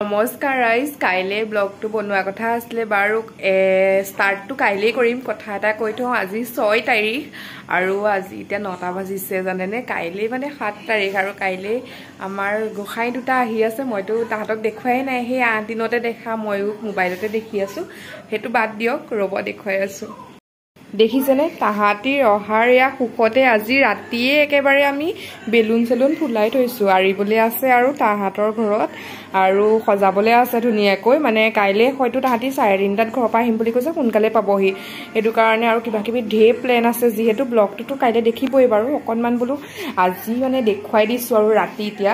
নমস্কাৰ ৰাইজ কাইলে ব্লগটো বনোৱা কথা আছিলে বাৰু ষ্টাৰ্টটো কাইলে কৰিম কথা এটা কৈ থওঁ আজি 6 তাৰিখ আৰু আজি এতিয়া 9টা বাজিছে জানেনে কাইলে মানে 7 তাৰিখ আৰু কাইলে আমাৰ গোখাই দুটা আহি আছে মইতো তাহাতক দেখুৱাই নাই সেই 8 দিনতে দেখা মইও মোবাইলতে দেখি আছো হেতু বাদ দিয়ক ৰব দেখুৱাই আছো দেখিছেনে তাহাতিৰ অহাৰ ইয়া সুখতে আজি ৰাতিয়ে একেবাৰে আমি বেলুন সেলুন ফুলাই থৈছো আৰিবলে আছে আৰু তাহাতৰ ঘৰত আৰু সজাবলে আছে ধুনিয়াকৈ মানে কাইলে হয়তো তাহাতি 3:30টাত ঘৰৰ পৰা আহিম বুলি কৈছে সোনকালে পাবহি এটো কাৰণে আৰু কিবা কিবি ঢে প্ল্যান আছে যেহেতু ব্লগটো কাইলে দেখিবই বাৰু অকনমান বলো আজি মানে দেখুৱাই দিছো আৰু ৰাতি এতিয়া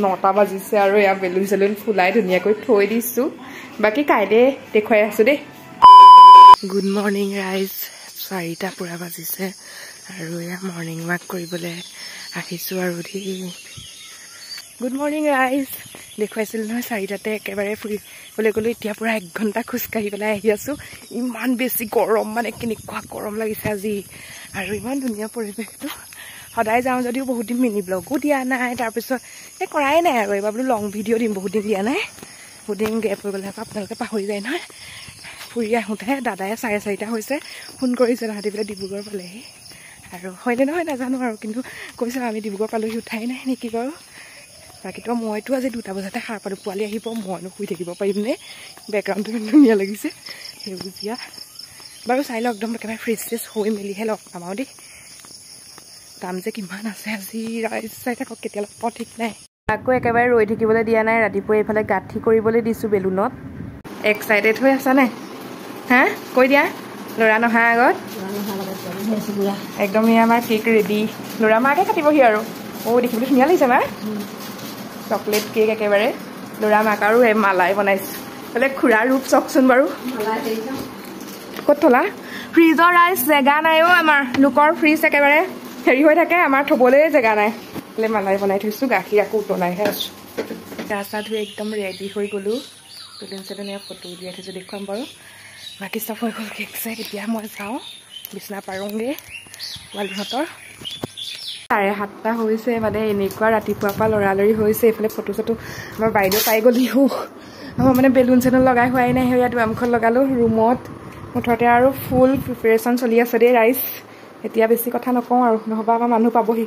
9টা বাজিছে আৰু ইয়া বেলুন সেলুন ফুলাই ধুনিয়াকৈ থৈ দিছো বাকি কাইলে দেখুৱাই আছো দে Good morning guys 4টা পুৰা বাজিছে আৰু ইয়া মৰ্নিং ৱাক কৰিবলৈ আহিছো আৰু দি Good morning guys দেখুৱাইছিল নহয় 4টাতে একেবাৰে ফুৰিবলৈ গলো এতিয়া পুৰা 1 ঘণ্টা খুজ কাঢ়ি পেলাই আহি আছো ইমান বেছি গৰম মানে কেনেকুৱা গৰম লাগিছে আজি আৰু ইমান ধুনীয়া পৰিৱেশটো সদায় যাওঁ যদিও বহুত দিন মিনি ব্লগো দিয়া নাই তাৰ পিছত কৰাই নাই আৰু এবাৰ বোলো লং ভিডিঅ দিম বহুত দিন দিয়া নাই বহুত দিন গেপ হৈ গ'লে আপোনালোকে পাহৰি যায় নহয় ফুৰি আহোঁতে দাদায়ে 4:30টা হৈছে ফোন কৰিছে তাহাঁতি বোলে ডিব্ৰুগড় পালেহি আৰু হয়নে নহয় নাজানো আৰু কিন্তু কৈছে আমি ডিব্ৰুগড় পালেহি উঠাই নাই নেকি বাৰু বাকীতো মইতো আজি 2টা বজাতে সাৰ পালো পোৱালি আহিব মইনো শুই থাকিব পাৰিমনে বেকগ্ৰাউণ্ডটো ধুনীয়া লাগিছে সেউজীয়া বাৰু চাই লওক একদম একেবাৰে ফ্ৰেছ ফ্ৰেছ হৈ মেলিহে লগ পাম আৰু দেই কাম যে কিমান আছে আজি ৰাইজ চাই থাকক কেতিয়া লগ পাওঁ ঠিক নাই আকৌ একেবাৰে ৰৈ থাকিবলৈ দিয়া নাই ৰাতিপুৱা এইফালে গাঁঠি কৰিবলৈ দিছোঁ বেলুনত এক্সাইটেড হৈ আছা নে হা কৈ দিয়া লৰা নহা আগত একদম আমাৰ কেক ৰেডি লৰা মাকে কাটিবহি আৰু দেখিবলৈ ধুনীয়া লাগিছে মা চকলেট কেক একেবাৰে লৰা মাক আৰু মালাই বনাইছো বোলে খুৰাৰ ৰূপ চাওকচোন বাৰু ক'ত থলা ফ্ৰিজৰ ৰাইজ জেগা নাই আমাৰ লোকৰ ফ্ৰিজ একেবাৰে হেৰি হৈ থাকে আমাৰ থবলৈ জেগা নাই বোলে মালাই বনাই থৈছো গাখীৰ আকৌ উতলাইহে আছো গা চা ধুই একদম ৰেডি হৈ গলো বেলুন চেলুন ফটো উলিয়াই থৈছো দেখুৱাম বাৰু বাকী চব হৈ গ'ল কেক চেক এতিয়া মই যাওঁ বিছনা পাৰোঁগৈ পোৱালিহঁতৰ 7:30টা হৈছে মানে এনেকুৱা ৰাতিপুৱাৰ পৰা লৰালৰি হৈছে এইফালে ফটো চটো আমাৰ বাইদেউ পাই গ'লিও আমাৰ মানে বেলুন চেলুন লগাই হোৱাই নাই ইয়াত দুৱামখন লগালোঁ ৰুমত মুঠতে আৰু ফুল প্ৰিপেৰেশ্যন চলি আছে দেই ৰাইজ এতিয়া বেছি কথা নকওঁ আৰু নহ'বা আমাৰ মানুহ পাবহি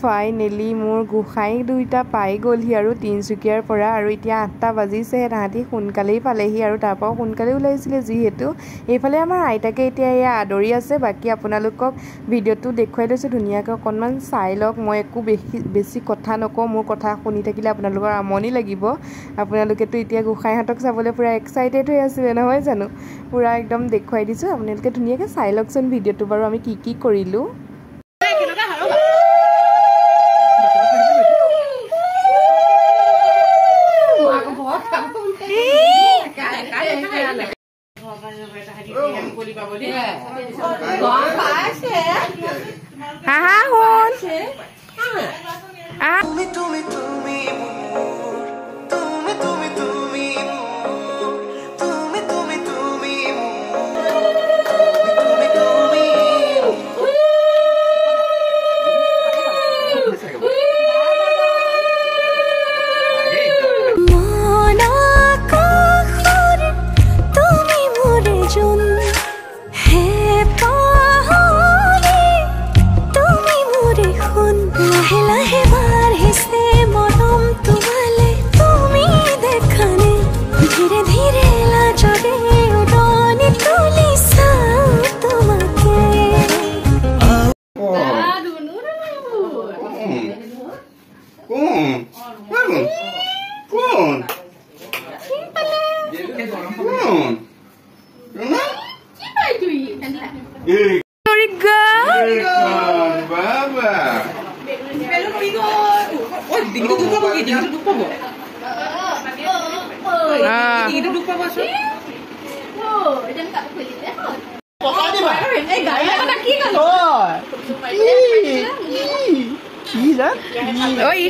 ফাইনেলি মোৰ গোসাই দুইটা পাই গ'লহি আৰু তিনচুকীয়াৰ পৰা আৰু এতিয়া 8টা বাজিছেহে তাহাঁতি সোনকালেই পালেহি আৰু তাৰ পৰা সোনকালে ওলাইছিলে যিহেতু এইফালে আমাৰ আইতাকে এতিয়া এয়া আদৰি আছে বাকী আপোনালোকক ভিডিঅ'টো দেখুৱাই লৈছোঁ ধুনীয়াকৈ অকণমান চাই লওক মই একো বেছি কথা নকওঁ মোৰ কথা শুনি থাকিলে আপোনালোকৰ আমনি লাগিব আপোনালোকেতো এতিয়া গোসাইহঁতক চাবলৈ পূৰা এক্সাইটেড হৈ আছিলে নহয় জানো পূৰা একদম দেখুৱাই দিছোঁ আপোনালোকে ধুনীয়াকৈ চাই লওকচোন ভিডিঅ'টো বাৰু আমি কি কৰিলোঁ লাহে লাহে বাঢ়িছে মৰম তোমালে তুমি দেখানে ধীৰে ধীৰে লাজৰে উৰণি তুলি চাওঁ তোমাকে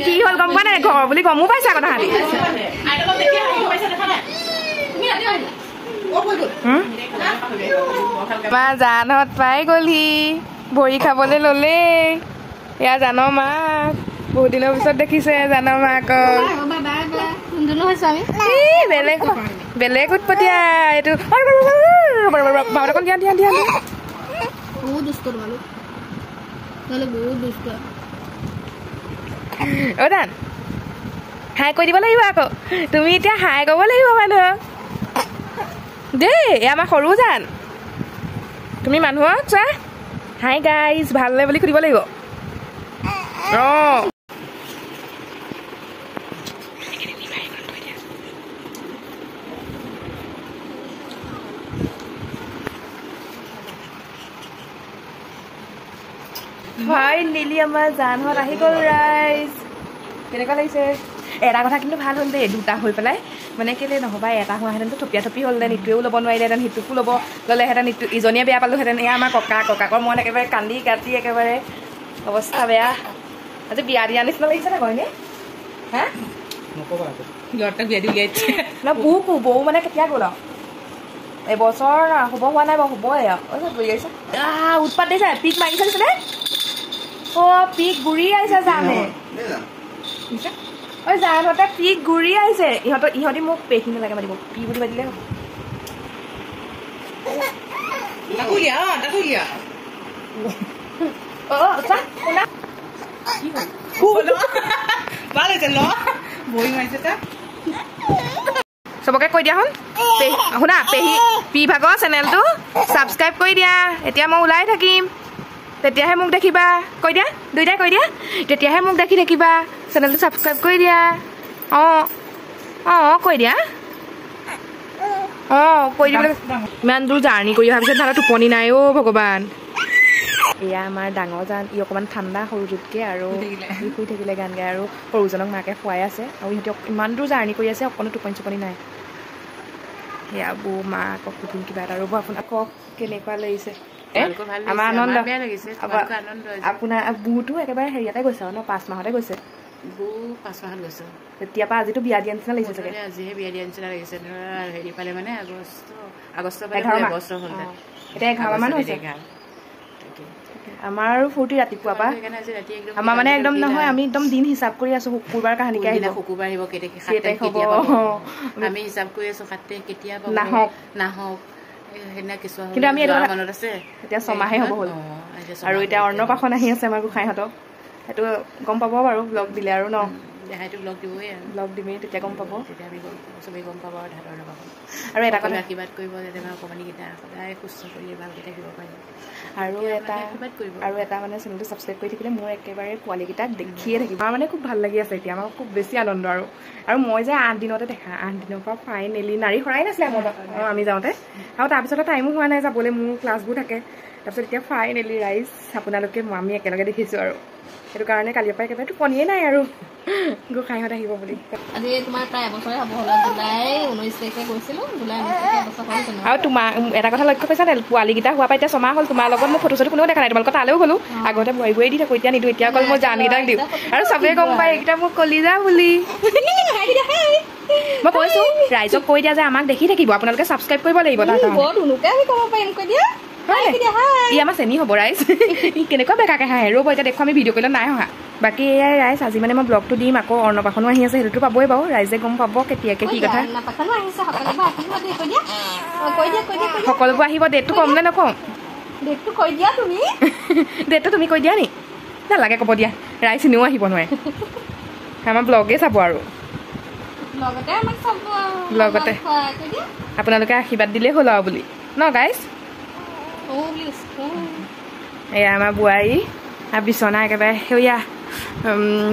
কি হ'ল গম পোৱা নাই ঘৰ বুলি গমো পাইছা কথা মা জানত পাই গ'লহি ভৰি খাবলৈ ল'লে এয়া জানৰ মাক বহুত দিনৰ পিছত দেখিছে জানৰ মাকক বেলেগ উৎপতীয়া এইটো অ' দান হাই কৈ দিব লাগিব আকৌ তুমি এতিয়া হাই ক'ব লাগিব মানুহক দেই এই আমাৰ সৰু জান তুমি মানুহক চোৱা হাই গাইজ ভালনে বুলি সুধিব লাগিব অঁ ফাইনেলি আমাৰ জানহঁত আহি গ'ল ৰাইজ কেনেকুৱা লাগিছে এটা কথা কিন্তু ভাল হ'ল দেই দুটা হৈ পেলাই মানে কেলৈ নহ'বা এটা হোৱাহেঁতেনতো থপিয়া থপি হ'লহেঁতেন ইটোৱেও ল'ব নোৱাৰিলেহেঁতেন সিটোকো ল'লেহেঁতেন ইটো ইজনীয়ে বেয়া পালোহেঁতেন এয়া আমাৰ ককাকৰ মন একেবাৰে কান্দি কাটি একেবাৰে অৱস্থা বেয়া আজি বিয়া দিয়া নিচিনা লাগিছে নে কয়নে হা বৌ মানে কেতিয়া গ'ল আৰু এবছৰ হ'ব হোৱা নাই বাৰু হ'বই আৰু উৎপাত দিছে পিক মাৰি চাইছিলে অ' পিক ঘূৰি আহিছে জানে ঐ জানহঁতে পিক ঘূৰি আহিছে ইহঁতি মোক পেশী নালাগে মাতিব পি বুলি মাতিলে হ'ব চবকে কৈ দিয়া শুনা পেহী পি ভাগৰ চেনেলটো ছাবস্ক্ৰাইব কৰি দিয়া এতিয়া মই ওলাই থাকিম তেতিয়াহে মোক দেখিবা কৈ দিয়া দুইটাই কৈ দিয়া তেতিয়াহে মোক দেখি থাকিবা চেনেলটো ছাবস্ক্ৰাইব কৰি দিয়া অঁ কৈ দিয়া কৈ দিবলৈ ইমান দূৰ জাৰ্ণি কৰি অহাৰ পিছত ভালে টোপনি নাই অ' ভগৱান এয়া আমাৰ ডাঙৰ জান ই অকণমান ঠাণ্ডা সৰুটোতকৈ আৰু শুই থাকিলে গান গাই আৰু সৰুজনক মাকে খুৱাই আছে আৰু ইহঁতি ইমান দূৰ জাৰ্ণি কৰি আছে অকণো টোপনি চোপনি নাই সেয়া বৌ মাকক সুধিম কিবা এটা ৰ'ব আপোনাক কওক কেনেকুৱা লাগিছে আমাৰ আনন্দ আপোনাৰ বৌটো একেবাৰে হেৰিয়াতে গৈছে আৰু ন 5 মাহতে গৈছে বৌ 5 মাহত গৈছে তেতিয়াৰ পৰা আজিতো বিয়া দিয়া নিচিনা লাগিছে চাগে আজিহে বিয়া দিয়া নিচিনা লাগিছে ধৰা হেৰি পালে মানে আগষ্ট বছৰ হ'ল এতিয়া 11 মান হৈছে আমাৰ ফূৰ্তি ৰাতিপুৱা পৰা আমাৰ মানে একদম নহয় আমি একদম দিন হিচাপ কৰি আছো শুকুৰবাৰ কাহানিকে আহিব শুকুৰবাৰ আহিব আমি হিচাপ কৰি আছো 7 তাৰিখ কেতিয়া নাহক কিন্তু আমি মনত আছে এতিয়া 6 মাহে হ'ব হ'ল আৰু এতিয়া অন্নপ্ৰাশন আহি আছে আমাৰ গোসাঁইহঁতক সেইটো গম পাব বাৰু ব্লগ দিলে আৰু ন দেহাইটো ব্লগ দিবই ব্লগ দিমেই তেতিয়া গম পাব তেতিয়া আমি চবেই গম পাব আৰু ধাৰৰ নাপাব আৰু এটা কথা আশীৰ্বাদ কৰিব যাতে আমাৰ অকণমানিকেইটা সদায় সুস্থ কৰি ভালকৈ থাকিব পাৰিব আৰু এটা মানে চেনেলটো ছাবস্ক্ৰাইব কৰি থাকিলে মোৰ একেবাৰে পোৱালীকেইটাক দেখিয়ে থাকিব আমাৰ মানে খুব ভাল লাগি আছে এতিয়া আমাৰ খুব বেছি আনন্দ আৰু মই যে 8 দিনতে দেখা 8 দিনৰ পৰা ফাইনেলি নাৰী সৰাই নাছিলে আমি যাওঁতে আৰু তাৰপিছতে টাইমো হোৱা নাই যাবলৈ মোৰ ক্লাছবোৰ থাকে তাৰপিছত এতিয়া ফাইনেলি ৰাইজ আপোনালোকে আমি একেলগে দেখিছোঁ আৰু সেইটো কাৰণে কালিৰ পৰা একেবাৰে টোপনিয়ে নাই আৰু গোসাঁইহঁত আহিব বুলি আজি তোমাৰ প্ৰায় এবছৰে হ'ব হ'ল জুলাই 19 তাৰিখে গৈছিলোঁ জুলাই 19 তাৰিখে এবছৰ হ'ল আৰু তোমাৰ এটা কথা লক্ষ্য কৰিছা নে পোৱালীকেইটা হোৱা পৰা এতিয়া 6 মাহ হ'ল তোমাৰ লগত মই ফটো চটো কোনেও দেখা নাই তোমালোকৰ তালৈও গ'লো আগতে বোৱাৰী দি থাকোঁ এতিয়া নিদিওঁ এতিয়া অকল মই জানকেইটাক দিওঁ আৰু চবেই গম পায় এইকেইটা মোক কলিজা বুলি মই কৈছোঁ ৰাইজক কৈ দিয়া যে আমাক দেখি থাকিব আপোনালোকে ছাবস্ক্ৰাইব কৰিব লাগিব ই আমাৰ চেনি হ'ব ৰাইজ কেনেকুৱা বেকাকৈ হাঁহে ৰ'ব এতিয়া দেখোঁ আমি ভিডিঅ' কৰিলে নাই অহা বাকী এয়াই ৰাইজ আজি মানে মই ব্লগটো দিম আকৌ অন্নপ্ৰাশনো আহি আছে সেইটোতো পাবই বাৰু ৰাইজে গম পাব কেতিয়াকৈ কি কথা সকলোবোৰ আহিব ডেটটো কম নে নকওঁ ডেটটো কৈ দিয়া তুমি ডেটটো তুমি কৈ দিয়া নি নালাগে ক'ব দিয়া ৰাইজ এনেও আহিব নোৱাৰে আমাৰ ব্লগে চাব আৰু লগতে আপোনালোকে আশীৰ্বাদ দিলেই হ'ল আৰু বুলি ন গাইজ এয়া আমাৰ বোৱাৰী আৰু বিচনা একেবাৰে সেয়া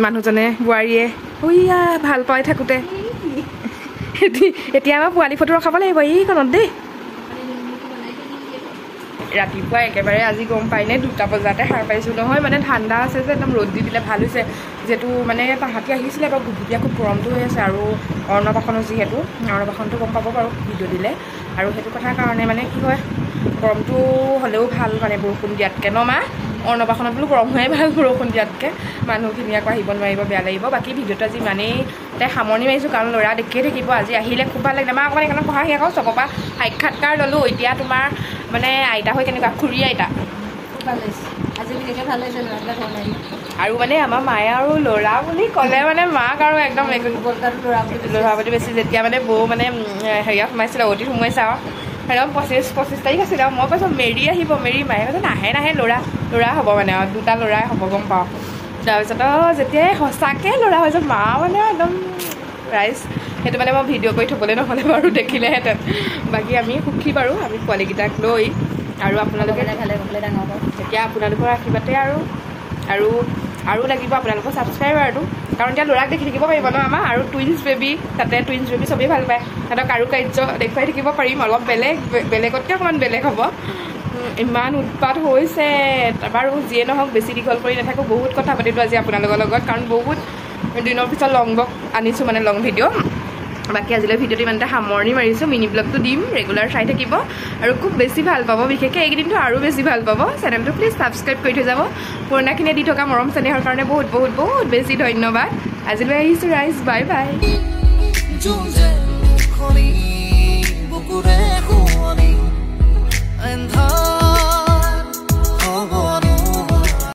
মানুহজনে বোৱাৰীয়ে সৈয়া ভাল পাই থাকোঁতে এতিয়া আমাৰ পোৱালি ফটো ৰখাব লাগিব এইখনত দেই ৰাতিপুৱা একেবাৰে আজি গম পাইনে 2টা বজাতে সাৰ পাইছোঁ নহয় মানে ঠাণ্ডা আছে যে একদম ৰ'দ দি দিলে ভাল হৈছে যিহেতু মানে তাহাঁতি আহিছিলে বাৰু গুপগুপীয়া খুব গৰমটো হৈ আছে আৰু অন্নপ্ৰাশনো যিহেতু অন্নপ্ৰাশনটো গম পাব বাৰু ভিডিঅ' দিলে আৰু সেইটো কথাৰ কাৰণে মানে কি হয় গৰমটো হ'লেও ভাল মানে বৰষুণ দিয়াতকৈ ন মা অন্নপ্ৰাশনত বোলো গৰম হোৱাই ভাল বৰষুণ দিয়াতকৈ মানুহখিনি আকৌ আহিব নোৱাৰিব বেয়া লাগিব বাকী ভিডিঅ'টো আজি ইমানেই তাই সামৰণি মাৰিছোঁ কাৰণ ল'ৰা দেখিয়ে থাকিব আজি আহিলে খুব ভাল লাগিলে মই অকণমান এইকাৰণে পঢ়াহি আকৌ চবৰ পৰা সাক্ষাৎকাৰ ল'লোঁ এতিয়া তোমাৰ মানে আইতা হৈ কেনেকুৱা খুৰী আইতা ভাল লাগিছে আজি বিশেষকৈ ভাল লাগিছে ল'ৰাবিলাক ভাল লাগিলে আৰু মানে আমাৰ মায়ে আৰু ল'ৰা বুলি ক'লে মানে মাক আৰু একদম ল'ৰা বুলি বেছি যেতিয়া মানে বৌ মানে হেৰিয়াত সোমাইছিলে অতীত সোমাইছে আৰু একদম 25 তাৰিখ আছিলে আৰু মই কৈছোঁ মেৰি আহিব মেৰি মায়ে কৈছে নাহে ল'ৰা হ'ব মানে আৰু 2টা ল'ৰাই হ'ব গম পাওঁ তাৰপিছত যেতিয়াই সঁচাকৈ ল'ৰা হৈছে মা মানে একদম ৰাইজ সেইটো মানে মই ভিডিঅ' কৰি থ'বলৈ নহ'লে বাৰু দেখিলেহেঁতেন বাকী আমি সুখী বাৰু আমি পোৱালীকেইটাক লৈ আৰু আপোনালোকে ভালে ভালে ডাঙৰ বাৰু এতিয়া আপোনালোকৰ আশীৰ্বাদে আৰু লাগিব আপোনালোকৰ ছাবস্ক্ৰাইবাৰটো কাৰণ এতিয়া ল'ৰাক দেখি থাকিব পাৰিব ন আমাৰ আৰু টুইনছ বেবী তাতে টুইনছ বেবী চবেই ভাল পায় সিহঁতক কাৰুকাৰ্য দেখুৱাই থাকিব পাৰিম অলপ বেলেগতকৈ অকণমান বেলেগ হ'ব ইমান উৎপাত হৈছে বাৰু যিয়ে নহওক বেছি দীঘল কৰি নাথাকোঁ বহুত কথা পাতিলোঁ আজি আপোনালোকৰ লগত কাৰণ বহুত দিনৰ পিছত লং ব্লগ আনিছোঁ মানে লং ভিডিঅ' বাকী আজিলৈ ভিডিঅ'টো ইমানতে সামৰণি মাৰিছোঁ মিনি ব্লগটো দিম ৰেগুলাৰ চাই থাকিব আৰু খুব বেছি ভাল পাব বিশেষকৈ এইকেইদিনটো আৰু বেছি ভাল পাব চেনেলটো প্লিজ ছাবস্ক্ৰাইব কৰি থৈ যাব পুৰণাখিনিয়ে দি থকা মৰম চেনেহৰ কাৰণে বহুত বহুত বহুত বেছি ধন্যবাদ আজিলৈ আহিছোঁ ৰাইজ বাই বাই